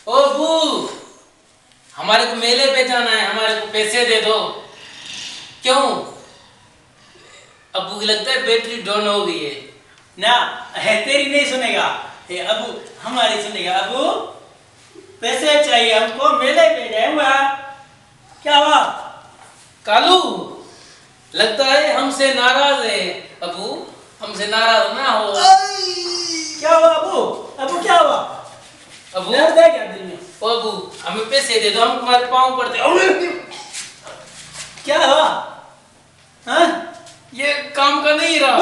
ओ बू, हमारे को मेले पे जाना है, हमारे को पैसे दे दो। क्यों? अब्बू की लगता है बैटरी डाउन हो गई है ना। है तेरी नहीं सुनेगा, ये अबू हमारी सुनेगा। अबू पैसे चाहिए हमको, मेले पे गए हुआ। क्या हुआ? कालू, लगता है हमसे नाराज है। अबू हमसे नाराज ना हो। क्या हुआ अबू? अबू क्या हुआ? अबू दर्द है क्या दिल में? ओ अबू, हमें पैसे दे दो, हम तुम्हारे पाँव पड़ते। क्या हुआ? हाँ? ये काम का नहीं रहा।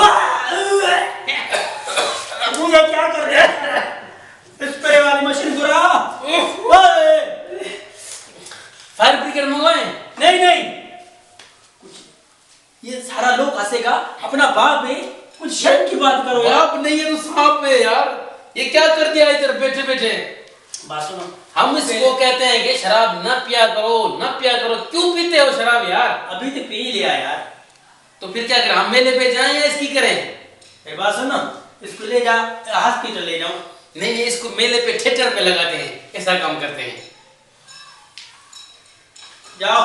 अबू ये क्या कर दिया? स्प्रे वाली मशीन बुरा। फायर ब्रिगेड मंगवाए? नहीं नहीं, ये सारा लोग हंसेगा। अपना बाप है, कुछ शर्म की बात करो यार। बाप नहीं है तो सांप है यार। ये क्या कर दिया इधर बैठे बैठे? बात सुनो, हम इसको कहते हैं कि शराब न पिया करो, न पिया करो। क्यों पीते हो शराब यार? अभी तो पी लिया यार। तो फिर क्या करें? हम मेले पे जाएं या इसकी करें? ये बात सुनो, इसको ले जा, हॉस्पिटल ले जाओ। नहीं नहीं, इसको मेले पे थिएटर पे लगाते हैं, ऐसा काम करते हैं। जाओ,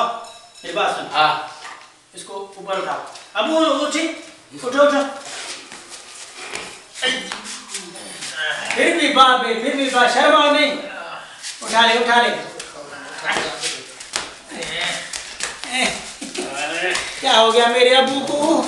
ये बात सुनो। हाँ, इसको ऊपर उठाओ। अब वो उठी, उठो उठो। फिर भी बाप है, फिर भी बाप, शर्माओ नहीं। उठा ले उठा ले। क्या हो गया मेरे अबू को?